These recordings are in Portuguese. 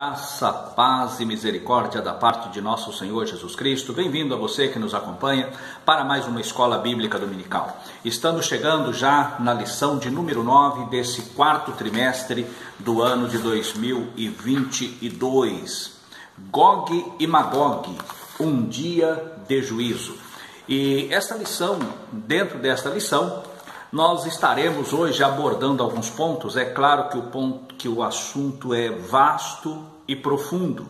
Graça, paz e misericórdia da parte de nosso Senhor Jesus Cristo. Bem-vindo a você que nos acompanha para mais uma Escola Bíblica Dominical. Estamos chegando já na lição de número 9 desse quarto trimestre do ano de 2022. Gog e Magog, um dia de juízo. E essa lição, dentro desta lição, nós estaremos hoje abordando alguns pontos. É claro que o assunto é vasto e profundo.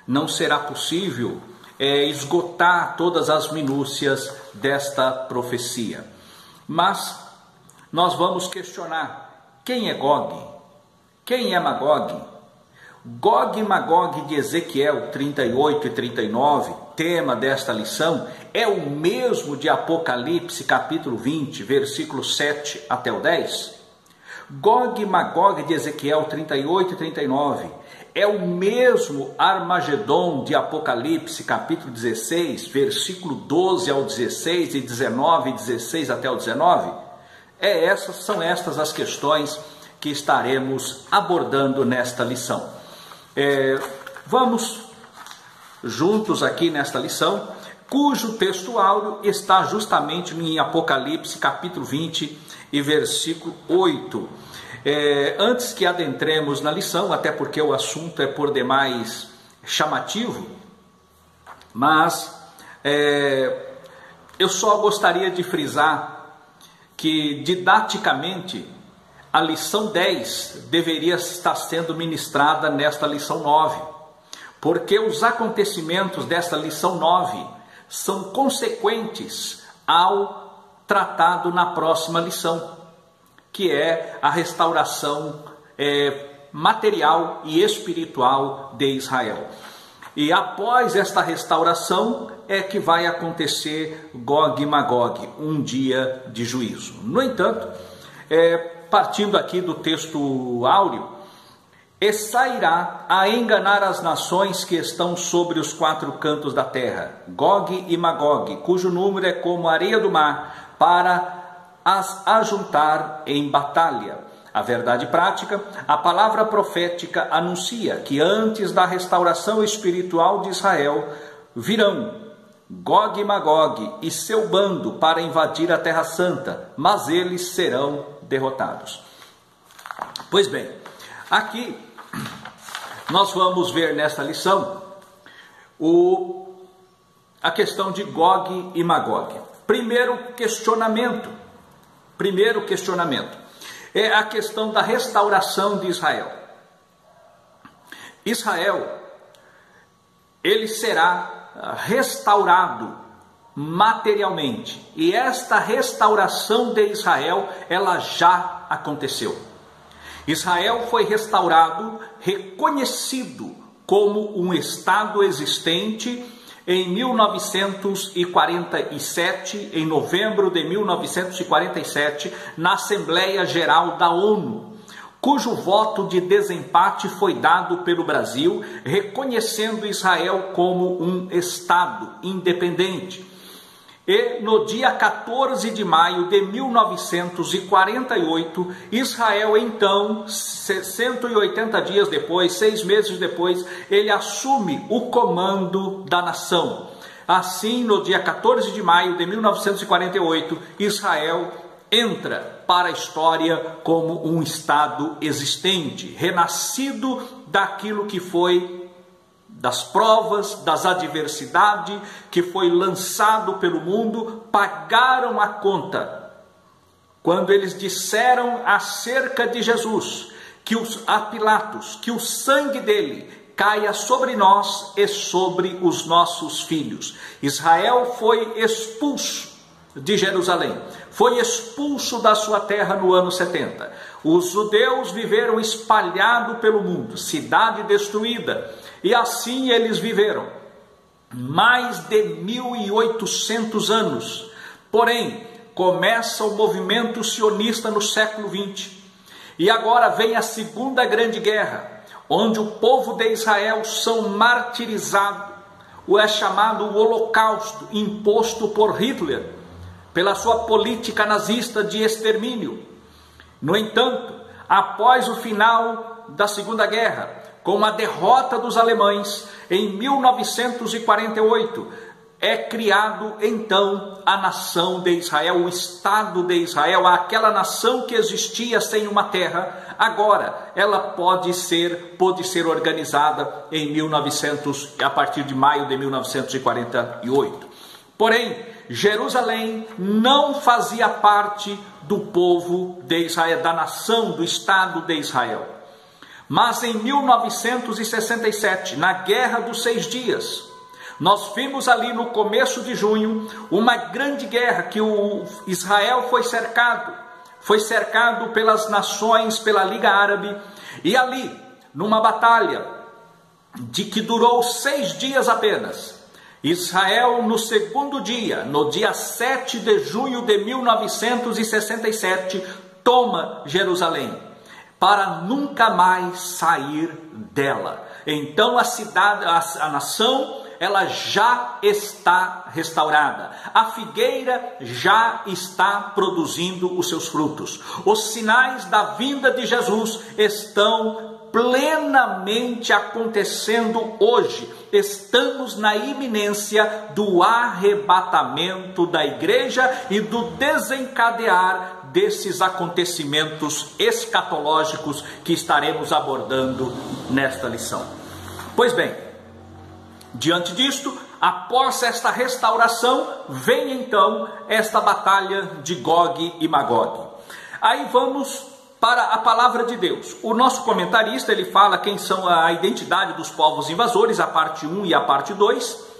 Não será possível esgotar todas as minúcias desta profecia. Mas nós vamos questionar: quem é Gog? Quem é Magog? Gog e Magog de Ezequiel 38 e 39, tema desta lição, é o mesmo de Apocalipse capítulo 20, versículos 7 até o 10? Gog e Magog de Ezequiel 38 e 39 é o mesmo Armagedon de Apocalipse capítulo 16, versículo 12 ao 16 e 19 e 16 até o 19? São estas as questões que estaremos abordando nesta lição. Vamos juntos aqui nesta lição, cujo texto áureo está justamente em Apocalipse capítulo 20 e versículo 8. Antes que adentremos na lição, até porque o assunto é por demais chamativo, mas eu só gostaria de frisar que didaticamente a lição 10 deveria estar sendo ministrada nesta lição 9, porque os acontecimentos desta lição 9 são consequentes ao tratado na próxima lição, que é a restauração material e espiritual de Israel. E após esta restauração é que vai acontecer Gog e Magog, um dia de juízo. No entanto, partindo aqui do texto áureo, e sairá a enganar as nações que estão sobre os quatro cantos da terra, Gog e Magog, cujo número é como a areia do mar, para as ajuntar em batalha. A verdade prática, a palavra profética anuncia que antes da restauração espiritual de Israel, virão Gog e Magog e seu bando para invadir a Terra Santa, mas eles serão derrotados. Pois bem, aqui nós vamos ver nesta lição a questão de Gog e Magog. Primeiro questionamento é a questão da restauração de Israel. Israel, ele será restaurado materialmente, e esta restauração de Israel, ela já aconteceu. Israel foi restaurado, reconhecido como um Estado existente em 1947, em novembro de 1947, na Assembleia Geral da ONU, cujo voto de desempate foi dado pelo Brasil, reconhecendo Israel como um Estado independente. E no dia 14 de maio de 1948, Israel então, 180 dias depois, 6 meses depois, ele assume o comando da nação. Assim, no dia 14 de maio de 1948, Israel entra para a história como um Estado existente, renascido daquilo que foi das provas, das adversidades, que foi lançado pelo mundo. Pagaram a conta quando eles disseram acerca de Jesus, a Pilatos, que o sangue dele caia sobre nós e sobre os nossos filhos. Israel foi expulso de Jerusalém, foi expulso da sua terra no ano 70. Os judeus viveram espalhados pelo mundo, cidade destruída, e assim eles viveram mais de 1800 anos. Porém, começa o movimento sionista no século 20, e agora vem a Segunda Grande Guerra, onde o povo de Israel são martirizados, o é chamado o Holocausto, imposto por Hitler, pela sua política nazista de extermínio. No entanto, após o final da Segunda Guerra, com a derrota dos alemães em 1948, é criado então a nação de Israel, o Estado de Israel, aquela nação que existia sem uma terra. Agora ela pôde ser organizada em a partir de maio de 1948. Porém, Jerusalém não fazia parte do povo de Israel, da nação, do Estado de Israel. Mas em 1967, na Guerra dos 6 Dias, nós vimos ali no começo de junho uma grande guerra que o Israel foi cercado pelas nações, pela Liga Árabe, e ali, numa batalha que durou 6 dias apenas, Israel, no segundo dia, no dia 7 de junho de 1967, toma Jerusalém, para nunca mais sair dela. Então a nação, ela já está restaurada. A figueira já está produzindo os seus frutos. Os sinais da vinda de Jesus estão plenamente acontecendo hoje. Estamos na iminência do arrebatamento da igreja e do desencadear desses acontecimentos escatológicos que estaremos abordando nesta lição. Pois bem, diante disto, após esta restauração, vem então esta batalha de Gog e Magog. Aí vamos para a palavra de Deus. O nosso comentarista, ele fala quem são a identidade dos povos invasores, a parte 1 e a parte 2.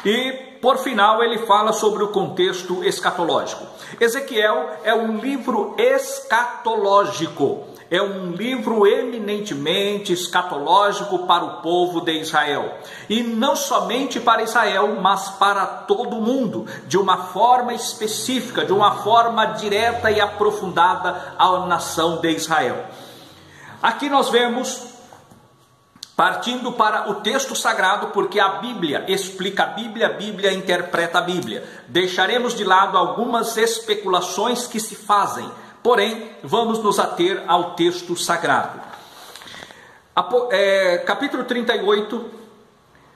E, por final, ele fala sobre o contexto escatológico. Ezequiel é um livro escatológico. É um livro eminentemente escatológico para o povo de Israel. E não somente para Israel, mas para todo o mundo, de uma forma específica, de uma forma direta e aprofundada à nação de Israel. Aqui nós vemos, partindo para o texto sagrado, porque a Bíblia explica a Bíblia interpreta a Bíblia. Deixaremos de lado algumas especulações que se fazem, porém, vamos nos ater ao texto sagrado. Capítulo 38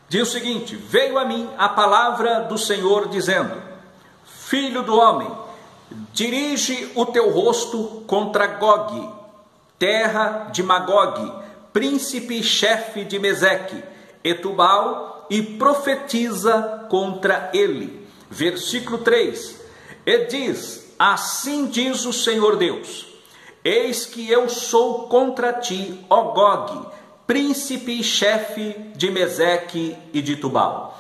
diz o seguinte: veio a mim a palavra do Senhor dizendo: filho do homem, dirige o teu rosto contra Gog, terra de Magog, príncipe e chefe de Meseque e Tubal, e profetiza contra ele. Versículo 3: e diz: assim diz o Senhor Deus: eis que eu sou contra ti, ó Gog, príncipe e chefe de Meseque e de Tubal.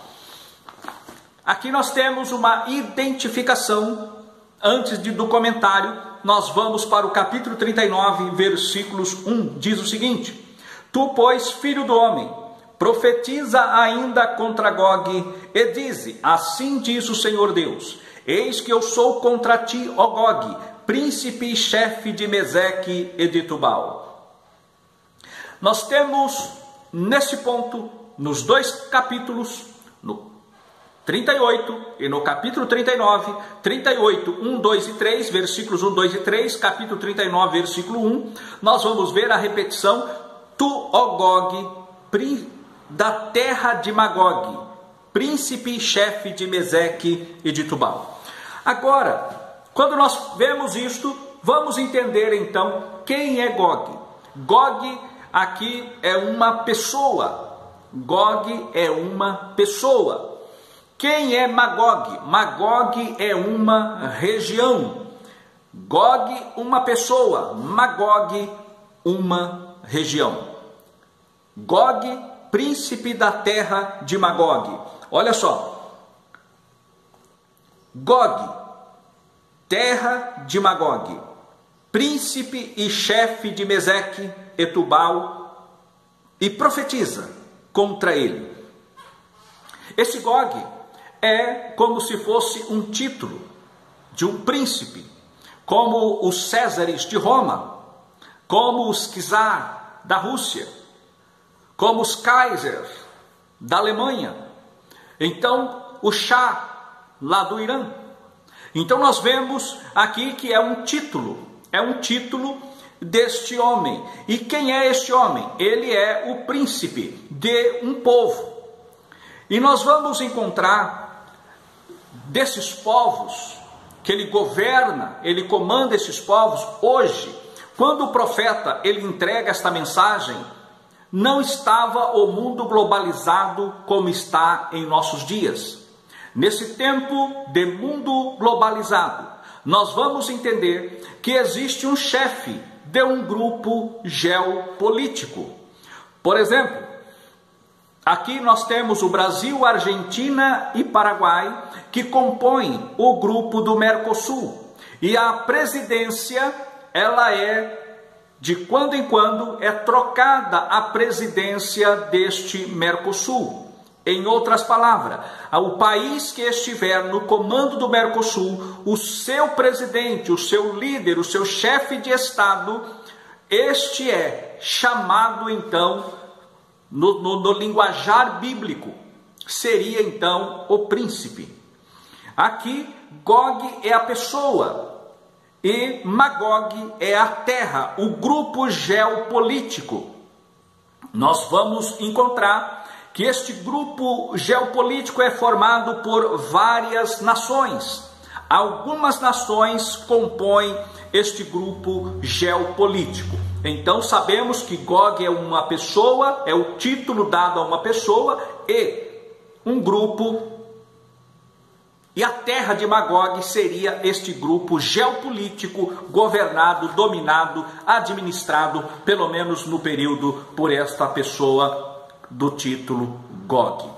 Aqui nós temos uma identificação. Antes do comentário, nós vamos para o capítulo 39, versículos 1, diz o seguinte: tu, pois, filho do homem, profetiza ainda contra Gog, e dize: assim diz o Senhor Deus: eis que eu sou contra ti, ó Gog, príncipe e chefe de Meseque e de Tubal. Nós temos nesse ponto, nos dois capítulos, no 38 e no capítulo 39, 38, 1, 2 e 3, versículos 1, 2 e 3, capítulo 39, versículo 1, nós vamos ver a repetição: tu, ó Gog, da terra de Magog, príncipe e chefe de Meseque e de Tubal. Agora, quando nós vemos isto, vamos entender então quem é Gog. Gog aqui é uma pessoa. Gog é uma pessoa. Quem é Magog? Magog é uma região. Gog, uma pessoa. Magog, uma região. Gog, príncipe da terra de Magog. Olha só. Gog, terra de Magog, príncipe e chefe de Meseque e Tubal, e profetiza contra ele. Esse Gog é como se fosse um título de um príncipe, como os Césares de Roma, como os czar da Rússia, como os Kaisers da Alemanha, então o Shah lá do Irã. Então nós vemos aqui que é um título deste homem. E quem é este homem? Ele é o príncipe de um povo. E nós vamos encontrar desses povos que ele governa, ele comanda esses povos hoje. Quando o profeta ele entrega esta mensagem, não estava o mundo globalizado como está em nossos dias. Nesse tempo de mundo globalizado, nós vamos entender que existe um chefe de um grupo geopolítico. Por exemplo, aqui nós temos o Brasil, Argentina e Paraguai, que compõem o grupo do Mercosul. E a presidência, ela de quando em quando, é trocada a presidência deste Mercosul. Em outras palavras, o país que estiver no comando do Mercosul, o seu presidente, o seu líder, o seu chefe de Estado, este é chamado então, no linguajar bíblico, seria então o príncipe. Aqui, Gog é a pessoa e Magog é a terra, o grupo geopolítico. Nós vamos encontrar que este grupo geopolítico é formado por várias nações. Algumas nações compõem este grupo geopolítico. Então sabemos que Gog é uma pessoa, é o título dado a uma pessoa e um grupo. E a terra de Magog seria este grupo geopolítico governado, dominado, administrado, pelo menos no período, por esta pessoa do título Gog.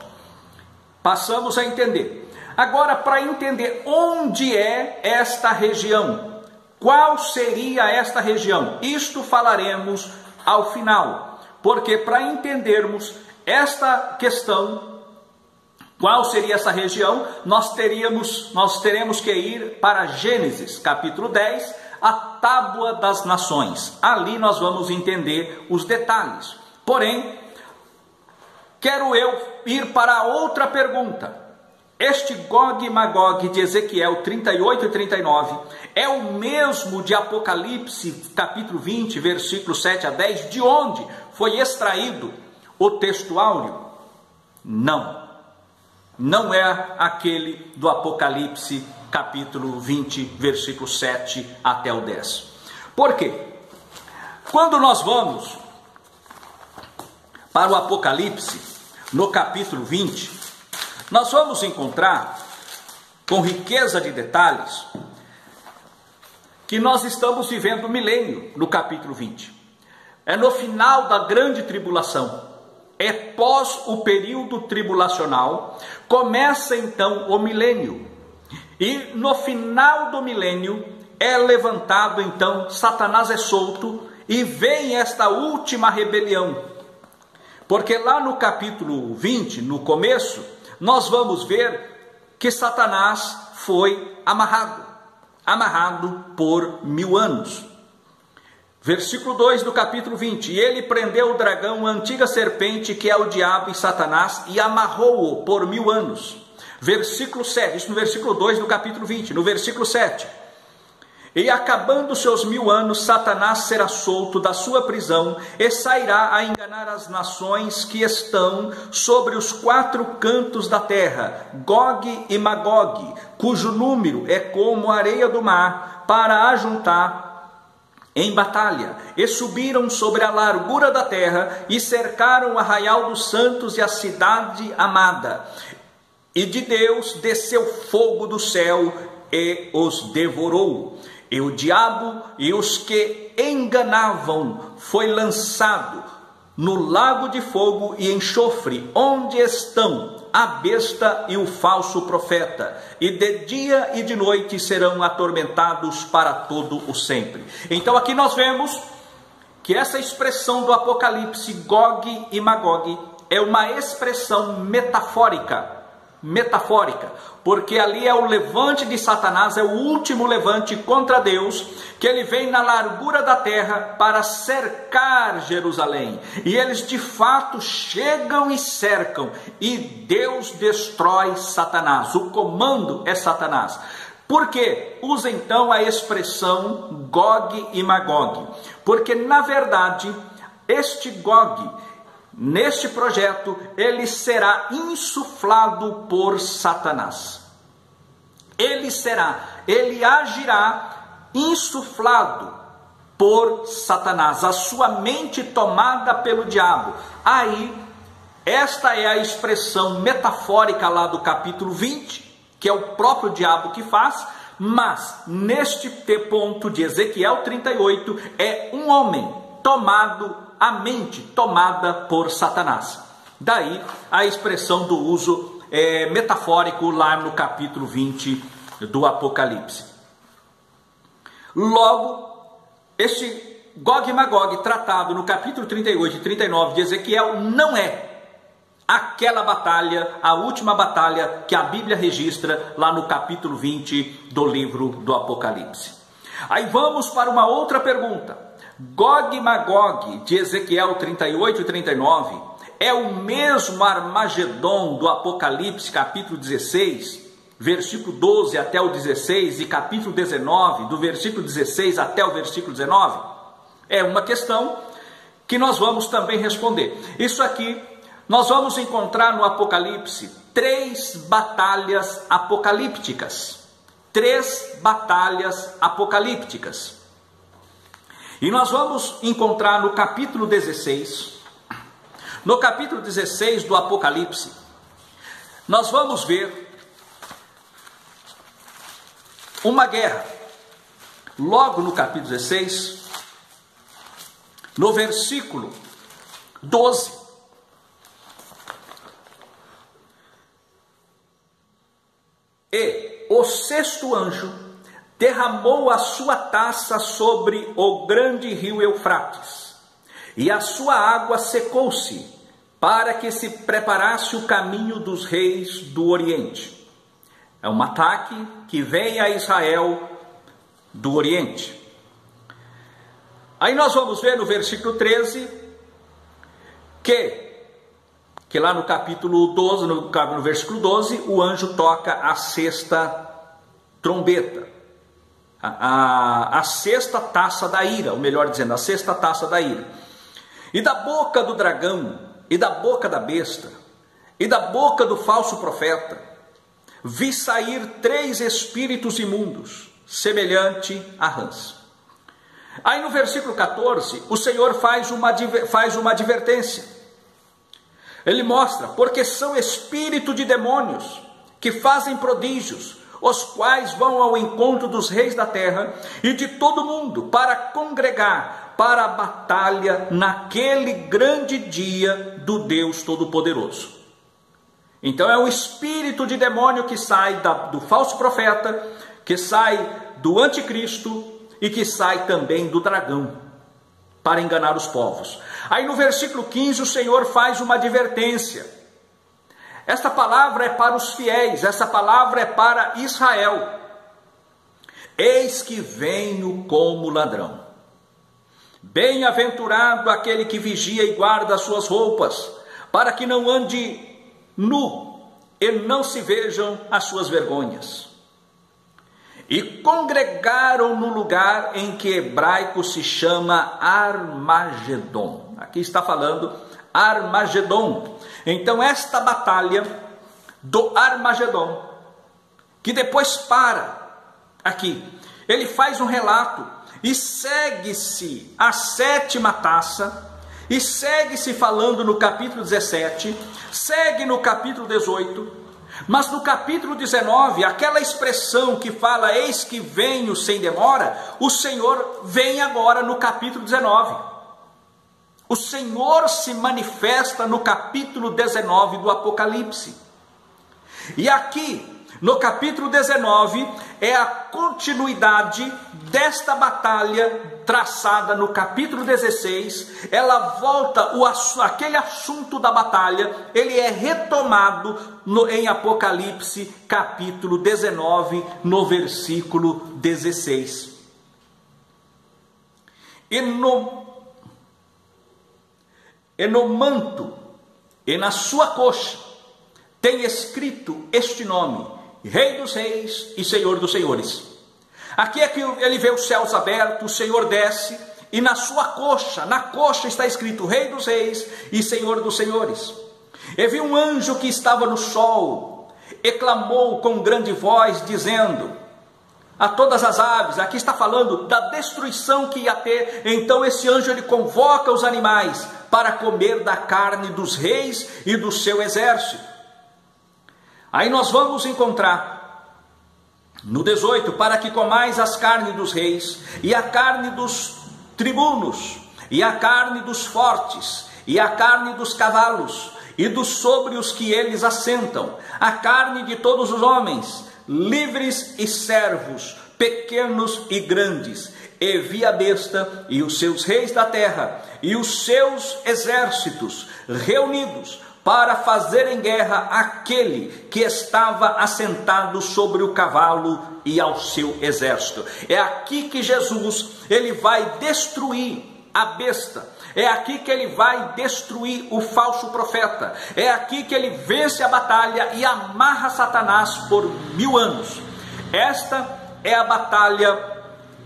Passamos a entender. Agora, para entender onde é esta região, qual seria esta região, isto falaremos ao final, porque para entendermos esta questão, qual seria essa região, nós teremos que ir para Gênesis, capítulo 10, a Tábua das Nações. Ali nós vamos entender os detalhes. Porém, quero eu ir para outra pergunta. Este Gog e Magog de Ezequiel 38 e 39 é o mesmo de Apocalipse, capítulo 20, versículos 7 a 10, de onde foi extraído o texto áureo? Não. Não é aquele do Apocalipse, capítulo 20, versículo 7 até o 10. Por quê? Quando nós vamos para o Apocalipse, no capítulo 20, nós vamos encontrar, com riqueza de detalhes, que nós estamos vivendo o milênio no capítulo 20. É no final da grande tribulação. É pós o período tribulacional, começa então o milênio. E no final do milênio é levantado então, Satanás é solto e vem esta última rebelião. Porque lá no capítulo 20, no começo, nós vamos ver que Satanás foi amarrado por 1000 anos. Versículo 2 do capítulo 20, e ele prendeu o dragão, a antiga serpente, que é o diabo e Satanás, e amarrou-o por 1000 anos. Versículo 7, isso no versículo 2 do capítulo 20, no versículo 7. E acabando seus 1000 anos, Satanás será solto da sua prisão e sairá a enganar as nações que estão sobre os 4 cantos da terra, Gog e Magog, cujo número é como a areia do mar, para ajuntar em batalha, e subiram sobre a largura da terra, e cercaram o arraial dos santos e a cidade amada. E de Deus desceu fogo do céu, e os devorou. E o diabo e os que enganavam foi lançado no lago de fogo e enxofre, onde estão a besta e o falso profeta, e de dia e de noite serão atormentados para todo o sempre. Então aqui nós vemos que essa expressão do Apocalipse, Gog e Magog, é uma expressão metafórica, porque ali é o levante de Satanás, é o último levante contra Deus, que ele vem na largura da terra para cercar Jerusalém, e eles de fato chegam e cercam, e Deus destrói Satanás, o comando é Satanás. Por que usa então a expressão Gog e Magog? Porque na verdade este Gog, neste projeto, ele será insuflado por Satanás. Ele agirá insuflado por Satanás, a sua mente tomada pelo diabo. Aí, esta é a expressão metafórica lá do capítulo 20, que é o próprio diabo que faz, mas neste ponto de Ezequiel 38, é um homem tomado, a mente tomada por Satanás. Daí a expressão do uso metafórico lá no capítulo 20 do Apocalipse. Logo, este Gog e Magog tratado no capítulo 38 e 39 de Ezequiel não é aquela batalha, a última batalha que a Bíblia registra lá no capítulo 20 do livro do Apocalipse. Aí vamos para uma outra pergunta. Gog e Magog de Ezequiel 38 e 39 é o mesmo Armagedon do Apocalipse capítulo 16, versículo 12 até o 16 e capítulo 19, do versículo 16 até o versículo 19? É uma questão que nós vamos também responder. Isso aqui nós vamos encontrar no Apocalipse 3 batalhas apocalípticas. 3 batalhas apocalípticas. E nós vamos encontrar no capítulo 16, no capítulo 16 do Apocalipse, nós vamos ver uma guerra. Logo no capítulo 16, no versículo 12. E o 6º anjo derramou a sua taça sobre o grande rio Eufrates, e a sua água secou-se, para que se preparasse o caminho dos reis do Oriente. É um ataque que vem a Israel do Oriente. Aí nós vamos ver no versículo 13, que lá no capítulo 12, no versículo 12, o anjo toca a 6ª trombeta, a 6ª taça da ira, ou melhor dizendo, a 6ª taça da ira. E da boca do dragão, e da boca da besta, e da boca do falso profeta, vi sair 3 espíritos imundos, semelhante a rãs. Aí no versículo 14, o Senhor faz uma advertência. Ele mostra, porque são espírito de demônios, que fazem prodígios, os quais vão ao encontro dos reis da terra e de todo mundo, para congregar para a batalha naquele grande dia do Deus Todo-Poderoso. Então é um espírito de demônio que sai do falso profeta, que sai do anticristo e que sai também do dragão, para enganar os povos. Aí no versículo 15 o Senhor faz uma advertência. Esta palavra é para os fiéis, essa palavra é para Israel. Eis que venho como ladrão. Bem-aventurado aquele que vigia e guarda as suas roupas, para que não ande nu e não se vejam as suas vergonhas. E congregaram no lugar em que hebraico se chama Armagedon. Aqui está falando Armagedon. Então esta batalha do Armagedon, que depois para aqui, ele faz um relato e segue-se a 7ª taça, e segue-se falando no capítulo 17, segue no capítulo 18, mas no capítulo 19, aquela expressão que fala, eis que venho sem demora, o Senhor vem agora no capítulo 19. O Senhor se manifesta no capítulo 19 do Apocalipse. E aqui, no capítulo 19, é a continuidade desta batalha traçada no capítulo 16. Ela volta, aquele assunto da batalha, ele é retomado em Apocalipse capítulo 19, no versículo 16. E no manto, e na sua coxa, tem escrito este nome: Rei dos reis e Senhor dos senhores. Aqui é que ele vê os céus abertos, o Senhor desce, e na sua coxa, na coxa está escrito Rei dos reis e Senhor dos senhores. E vi um anjo que estava no sol, e clamou com grande voz, dizendo a todas as aves, aqui está falando da destruição que ia ter. Então esse anjo, ele convoca os animais para comer da carne dos reis e do seu exército. Aí nós vamos encontrar no 18, para que comais as carnes dos reis, e a carne dos tribunos, e a carne dos fortes, e a carne dos cavalos, e dos sobre os que eles assentam, a carne de todos os homens, livres e servos, pequenos e grandes. E vi a besta e os seus reis da terra, e os seus exércitos, reunidos para fazerem guerra àquele que estava assentado sobre o cavalo e ao seu exército. É aqui que Jesus, ele vai destruir a besta. É aqui que ele vai destruir o falso profeta. É aqui que ele vence a batalha e amarra Satanás por 1000 anos. Esta é a batalha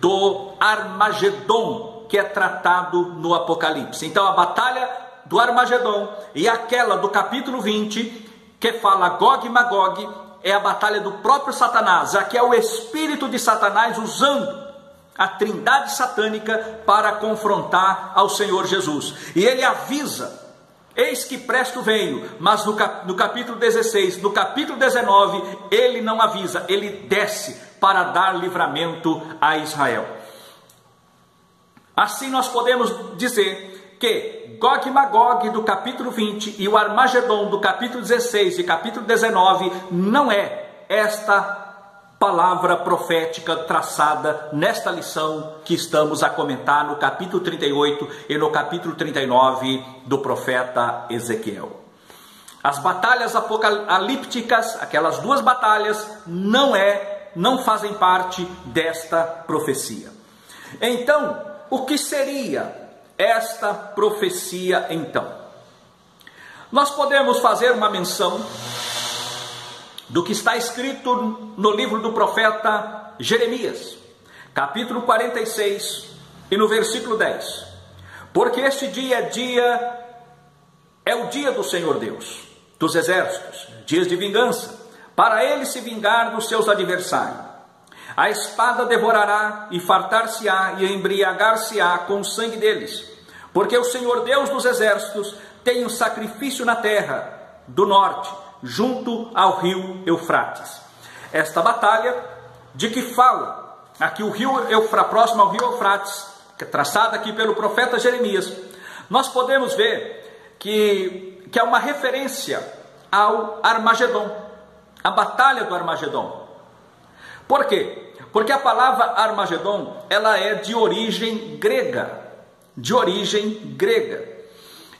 do Armagedon, que é tratado no Apocalipse. Então a batalha do Armagedon e aquela do capítulo 20, que fala Gog e Magog, é a batalha do próprio Satanás. Aqui é o espírito de Satanás usando a trindade satânica para confrontar ao Senhor Jesus. E ele avisa, eis que presto venho. Mas no capítulo 16, no capítulo 19, ele não avisa, ele desce para dar livramento a Israel. Assim nós podemos dizer que Gog e Magog do capítulo 20 e o Armagedon do capítulo 16 e capítulo 19 não é esta palavra profética traçada nesta lição que estamos a comentar no capítulo 38 e no capítulo 39 do profeta Ezequiel. As batalhas apocalípticas, aquelas duas batalhas, não fazem parte desta profecia. Então, o que seria esta profecia então? Nós podemos fazer uma menção do que está escrito no livro do profeta Jeremias, capítulo 46, e no versículo 10. Porque este dia é o dia do Senhor Deus, dos exércitos, dias de vingança, para ele se vingar dos seus adversários. A espada devorará e fartar-se-á e embriagar-se-á com o sangue deles, porque o Senhor Deus dos exércitos tem um sacrifício na terra do norte, junto ao rio Eufrates. Esta batalha de que fala aqui o rio próximo ao rio Eufrates, que é traçada aqui pelo profeta Jeremias, nós podemos ver que é uma referência ao Armagedon, a batalha do Armagedon. Por quê? Porque a palavra Armagedon, ela é de origem grega,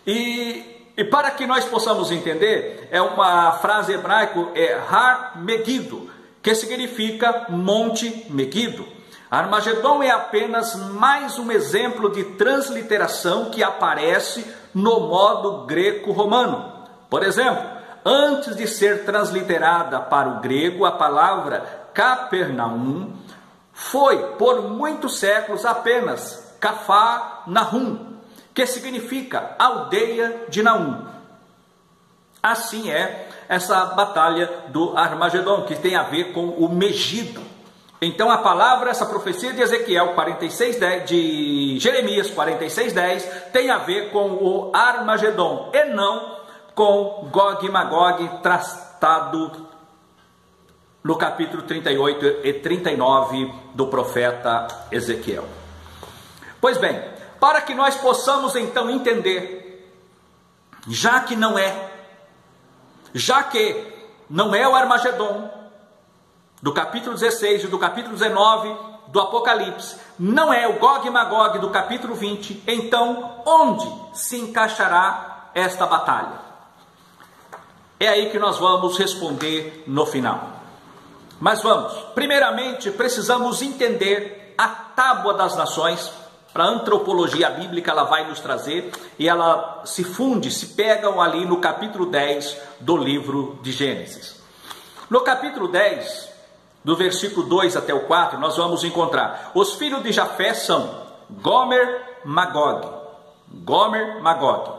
E para que nós possamos entender, é uma frase hebraica, Har Megido, que significa Monte Megido. Armagedon é apenas mais um exemplo de transliteração que aparece no modo greco-romano. Por exemplo, antes de ser transliterada para o grego, a palavra Capernaum foi por muitos séculos apenas Cafarnaum, que significa aldeia de Naum. Assim é essa batalha do Armagedon, que tem a ver com o Megido. Então a palavra, essa profecia de Ezequiel 46:10, de Jeremias 46:10, tem a ver com o Armagedon, e não com Gog e Magog, tratado no capítulo 38 e 39 do profeta Ezequiel. Pois bem, para que nós possamos então entender, já que não é o Armagedon do capítulo 16 e do capítulo 19 do Apocalipse, não é o Gog e Magog do capítulo 20, então onde se encaixará esta batalha? É aí que nós vamos responder no final. Mas vamos, primeiramente precisamos entender a Tábua das Nações. Para a antropologia bíblica ela vai nos trazer, e ela se pegam ali no capítulo 10 do livro de Gênesis. No capítulo 10, do versículo 2 até o 4, nós vamos encontrar: os filhos de Jafé são Gomer, Magog. Gomer, Magog.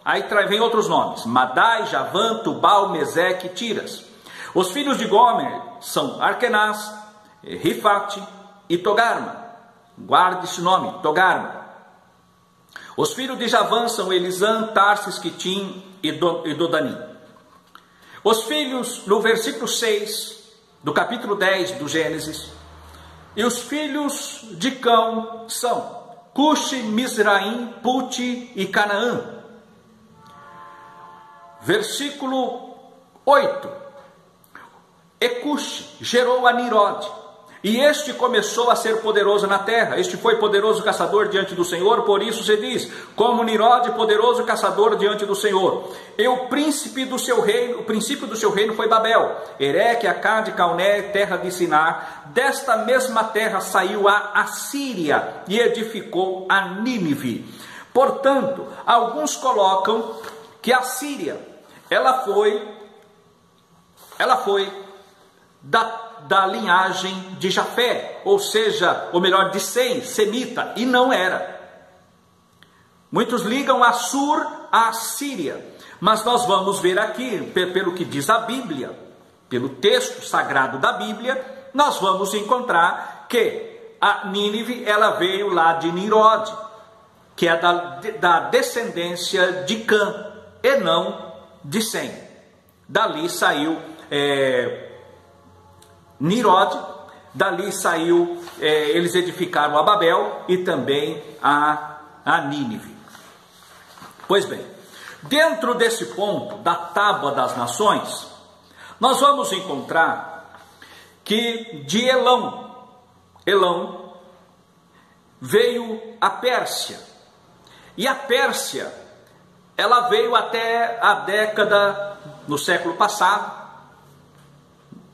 Aí vem outros nomes: Madai, Javã, Tubal, Meseque, Tiras. Os filhos de Gomer são Arquenaz, Rifate e Togarma. Guarde esse nome, Togarma. Os filhos de Javã são Elisã, Tarsis, Quitim e Dodanim. Os filhos, no versículo 6 do capítulo 10 do Gênesis, e os filhos de Cão são Cuxi, Misraim, Puti e Canaã. Versículo 8: E Cuxi gerou a Nirode, e este começou a ser poderoso na terra. Este foi poderoso caçador diante do Senhor, por isso se diz: como Nirode, poderoso caçador diante do Senhor. E o príncipe do seu reino, o princípio do seu reino foi Babel, Ereque, Acade, Calné, terra de Sinar. Desta mesma terra saiu a Assíria e edificou a Nínive. Portanto, alguns colocam que a Síria, ela foi da linhagem de Jafé, ou seja, ou melhor, de Sem, semita, e não era. Muitos ligam Assur à Síria, mas nós vamos ver aqui, pelo que diz a Bíblia, pelo texto sagrado da Bíblia, nós vamos encontrar que a Nínive, ela veio lá de Nirode, que é da descendência de Cã, e não de Sem. Dali saiu Nirode, dali saiu, eles edificaram a Babel e também a Nínive. Pois bem, dentro desse ponto da Tábua das Nações, nós vamos encontrar que de Elão veio a Pérsia, e a Pérsia, ela veio até a década, no século passado,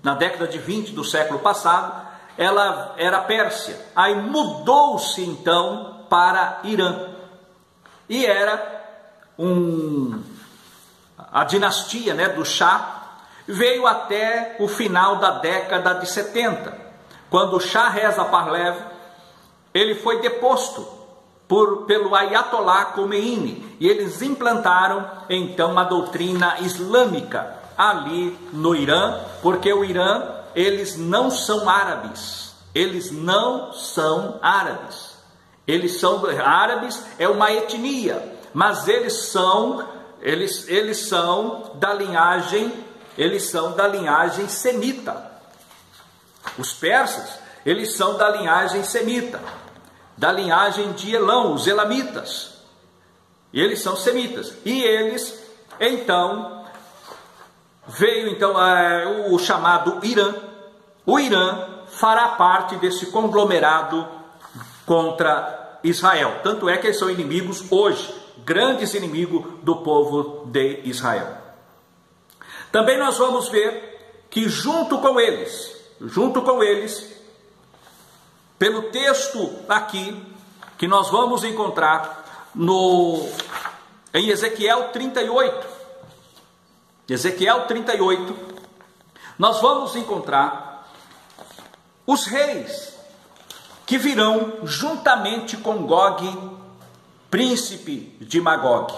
na década de 20 do século passado, ela era Pérsia. Aí mudou-se então para Irã. E era a dinastia, né, do Shah, veio até o final da década de 70, quando o Shah Reza Pahlavi, ele foi deposto pelo Ayatollah Khomeini, e eles implantaram então a doutrina islâmica ali no Irã, porque o Irã, eles não são árabes, eles são árabes, é uma etnia, mas eles são da linhagem semita. Os persas, eles são da linhagem semita, da linhagem de Elão, os elamitas, e eles são semitas, e eles então veio o chamado Irã. O Irã fará parte desse conglomerado contra Israel. Tanto é que eles são inimigos hoje, grandes inimigos do povo de Israel. Também nós vamos ver que junto com eles, pelo texto aqui, que nós vamos encontrar em Ezequiel 38, nós vamos encontrar os reis que virão juntamente com Gog, príncipe de Magog.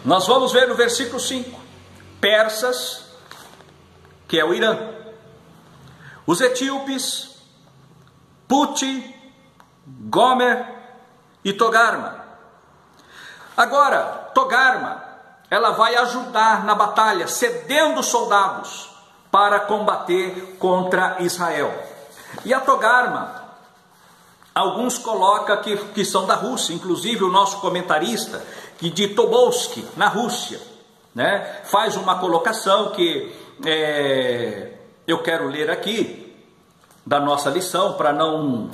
Nós vamos ver no versículo 5, persas, que é o Irã, os etíopes, Puti, Gomer e Togarma. Agora, Togarma, ela vai ajudar na batalha, cedendo soldados para combater contra Israel. E a Togarma, alguns colocam que são da Rússia, inclusive o nosso comentarista, que de Tobolsk, na Rússia, né, faz uma colocação que eu quero ler aqui, da nossa lição, para não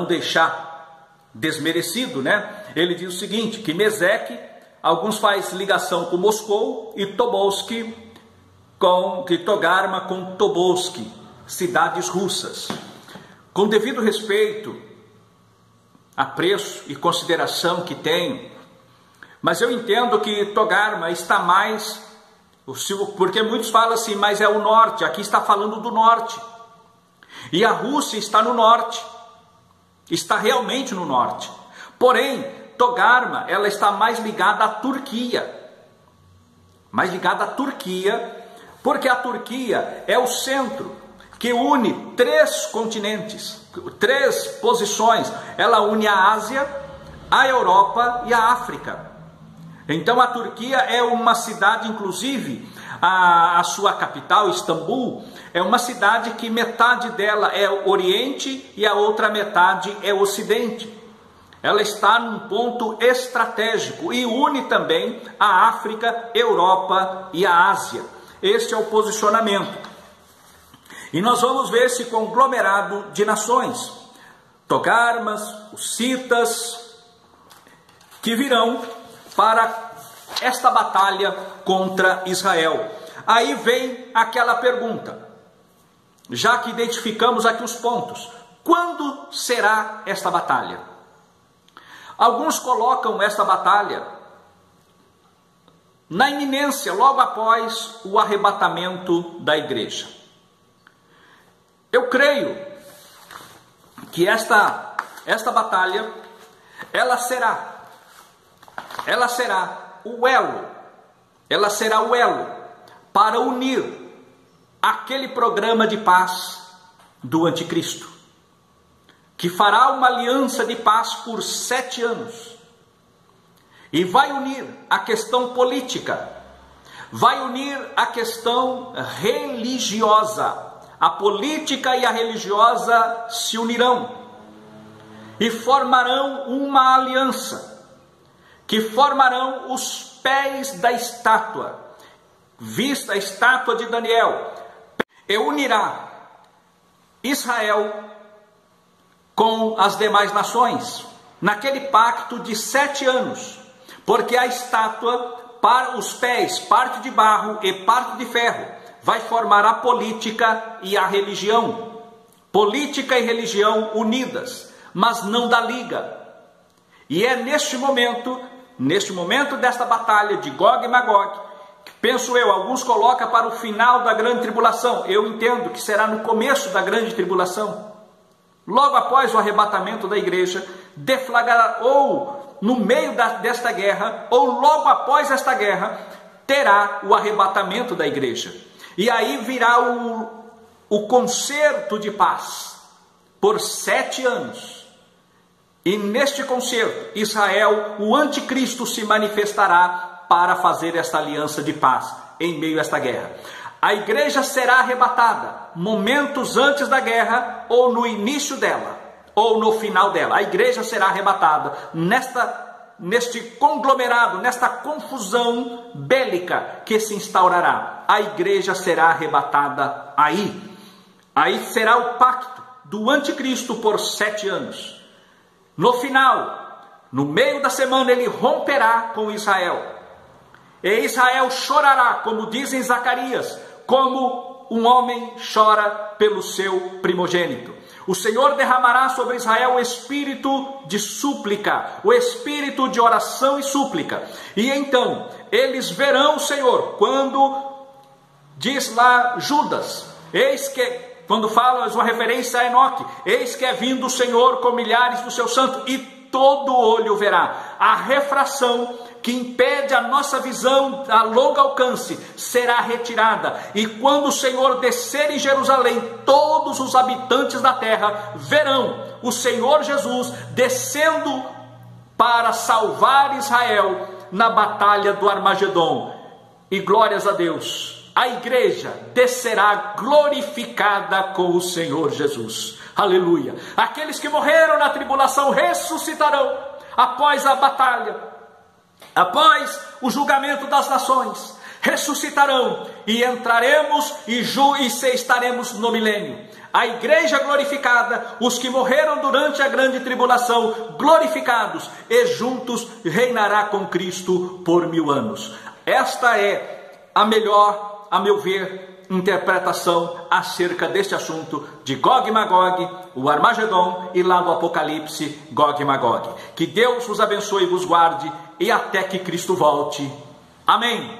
deixar desmerecido, né? Ele diz o seguinte, que Meseque, alguns faz ligação com Moscou, e Tobolsk, Togarma com Tobolsk, cidades russas. Com devido respeito, apreço e consideração que tenho, mas eu entendo que Togarma está mais Porque muitos falam assim, mas é o norte, aqui está falando do norte. E a Rússia está no norte, está realmente no norte. Porém, Togarma, ela está mais ligada à Turquia. Porque a Turquia é o centro que une 3 continentes, 3 posições. Ela une a Ásia, a Europa e a África. Então a Turquia é uma cidade, inclusive, a sua capital, Istambul, é uma cidade que metade dela é Oriente e a outra metade é Ocidente. Ela está num ponto estratégico e une também a África, Europa e a Ásia. Este é o posicionamento. E nós vamos ver esse conglomerado de nações, Togarmas, os Citas, que virão para esta batalha contra Israel. Aí vem aquela pergunta, já que identificamos aqui os pontos: quando será esta batalha? Alguns colocam esta batalha na iminência, logo após o arrebatamento da igreja. Eu creio que esta batalha, ela será o elo para unir aquele programa de paz do anticristo, que fará uma aliança de paz por 7 anos, e vai unir a questão política, vai unir a questão religiosa. A política e a religiosa se unirão e formarão uma aliança, que formarão os pés da estátua, vista a estátua de Daniel, e unirá Israel com as demais nações, naquele pacto de 7 anos, porque a estátua, para os pés, parte de barro e parte de ferro, vai formar a política e a religião. Política e religião unidas, mas não da liga. E é neste momento desta batalha de Gog e Magog, que penso eu, alguns colocam para o final da grande tribulação. Eu entendo que será no começo da grande tribulação, logo após o arrebatamento da igreja, deflagrará, ou no meio desta guerra, ou logo após esta guerra, terá o arrebatamento da igreja. E aí virá o concerto de paz por 7 anos. E neste concerto, Israel, o anticristo, se manifestará para fazer esta aliança de paz em meio a esta guerra. A igreja será arrebatada momentos antes da guerra, ou no início dela, ou no final dela. A igreja será arrebatada neste conglomerado, nesta confusão bélica que se instaurará. A igreja será arrebatada aí. Aí será o pacto do anticristo por 7 anos. No final, no meio da semana, ele romperá com Israel. E Israel chorará, como diz em Zacarias, como um homem chora pelo seu primogênito. O Senhor derramará sobre Israel o espírito de súplica, o espírito de oração e súplica. E então eles verão o Senhor, quando diz lá Judas, eis que, quando fala uma referência a Enoque, eis que é vindo o Senhor com milhares dos seus santos, e todo olho verá. A refração que impede a nossa visão a longo alcance será retirada, e quando o Senhor descer em Jerusalém, todos os habitantes da terra verão o Senhor Jesus descendo para salvar Israel na batalha do Armagedon. E glórias a Deus, a igreja descerá glorificada com o Senhor Jesus. Aleluia! Aqueles que morreram na tribulação ressuscitarão após a batalha, após o julgamento das nações, ressuscitarão, e entraremos e estaremos no milênio. A igreja glorificada, os que morreram durante a grande tribulação, glorificados, e juntos reinará com Cristo por 1000 anos. Esta é a melhor, a meu ver, interpretação acerca deste assunto de Gog e Magog, o Armagedon, e lá do Apocalipse, Gog e Magog. Que Deus vos abençoe e vos guarde, e até que Cristo volte. Amém.